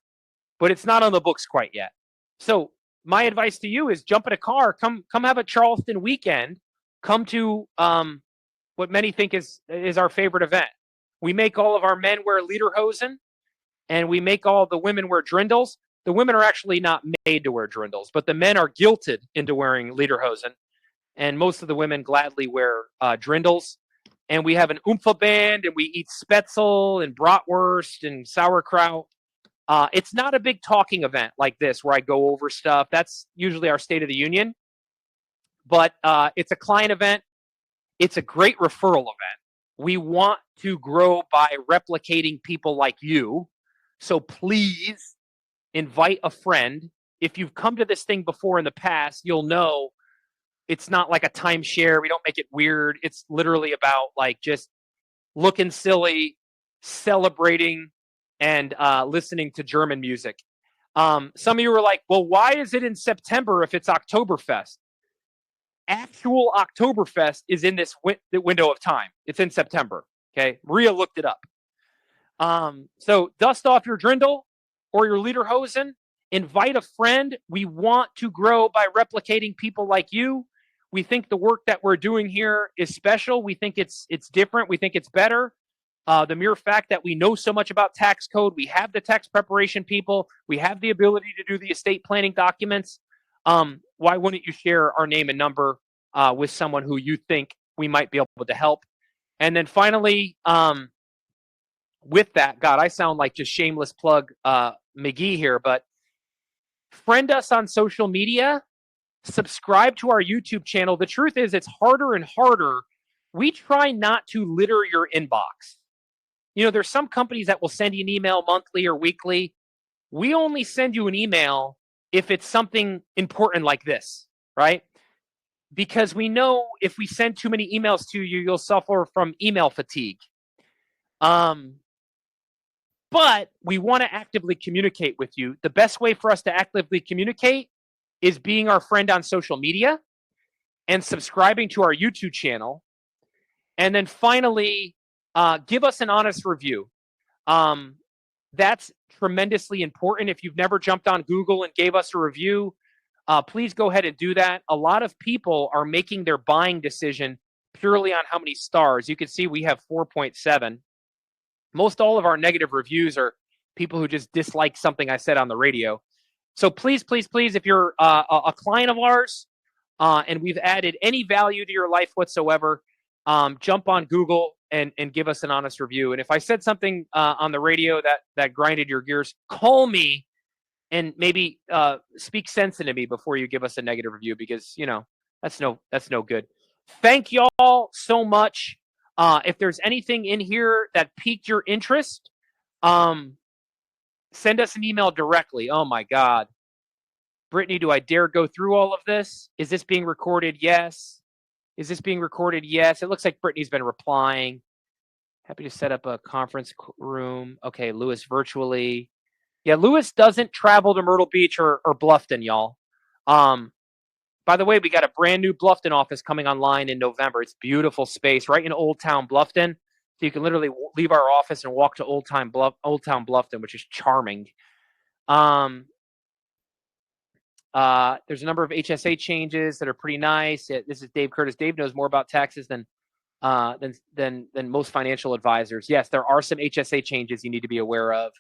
[SPEAKER 1] but it's not on the books quite yet. So my advice to you is jump in a car, come have a Charleston weekend, come to what many think is our favorite event. We make all of our men wear lederhosen, and we make all the women wear drindles. The women are actually not made to wear drindles, but the men are guilted into wearing lederhosen, and most of the women gladly wear drindles. And we have an Oompa band, and we eat Spätzle and bratwurst and sauerkraut. It's not a big talking event like this where I go over stuff. That's usually our State of the Union. But it's a client event. It's a great referral event. We want to grow by replicating people like you. So please invite a friend. If you've come to this thing before in the past, you'll know it's not like a timeshare. We don't make it weird. It's literally about like just looking silly, celebrating, and listening to German music. Some of you were like, well, why is it in September if it's Oktoberfest? Actual Oktoberfest is in this window of time. It's in September. Okay. Maria looked it up. So dust off your drindle or your lederhosen, invite a friend. We want to grow by replicating people like you. We think the work that we're doing here is special. We think it's different. We think it's better. The mere fact that we know so much about tax code, we have the tax preparation people, we have the ability to do the estate planning documents. Why wouldn't you share our name and number with someone who you think we might be able to help? And then finally, with that, God, I sound like just shameless plug McGee here, but friend us on social media, subscribe to our YouTube channel. The truth is it's harder and harder. We try not to litter your inbox. You know, there's some companies that will send you an email monthly or weekly. We only send you an email if it's something important like this, right? Because we know if we send too many emails to you, you'll suffer from email fatigue. But we want to actively communicate with you. The best way for us to actively communicate is being our friend on social media and subscribing to our YouTube channel. And then finally, give us an honest review. That's tremendously important. If you've never jumped on Google and gave us a review, please go ahead and do that. A lot of people are making their buying decision purely on how many stars. You can see we have 4.7. Most all of our negative reviews are people who just dislike something I said on the radio. So please, please, please, if you're a client of ours and we've added any value to your life whatsoever, jump on Google and give us an honest review. And if I said something on the radio that grinded your gears, call me and maybe speak sense into me before you give us a negative review, because, you know, that's no good. Thank y'all so much. If there's anything in here that piqued your interest, send us an email directly. Oh my God. Brittany, do I dare go through all of this? Is this being recorded? Yes. Is this being recorded? Yes. It looks like Brittany's been replying. Happy to set up a conference room. Okay, Lewis virtually. Yeah, Lewis doesn't travel to Myrtle Beach or Bluffton, y'all. By the way, we got a brand new Bluffton office coming online in November. It's beautiful space right in Old Town Bluffton. So you can literally leave our office and walk to Old Town Bluffton, which is charming. There's a number of HSA changes that are pretty nice. This is Dave Curtis. Dave knows more about taxes than most financial advisors. Yes, there are some HSA changes you need to be aware of.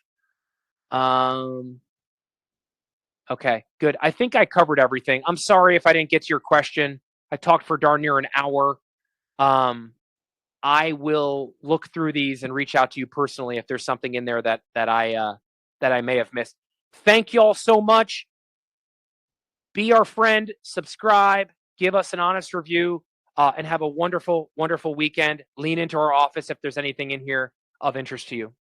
[SPEAKER 1] Okay, good. I think I covered everything. I'm sorry if I didn't get to your question. I talked for darn near an hour. I will look through these and reach out to you personally if there's something in there that I may have missed. Thank you all so much. Be our friend, subscribe, give us an honest review, and have a wonderful, wonderful weekend. Lean into our office if there's anything in here of interest to you.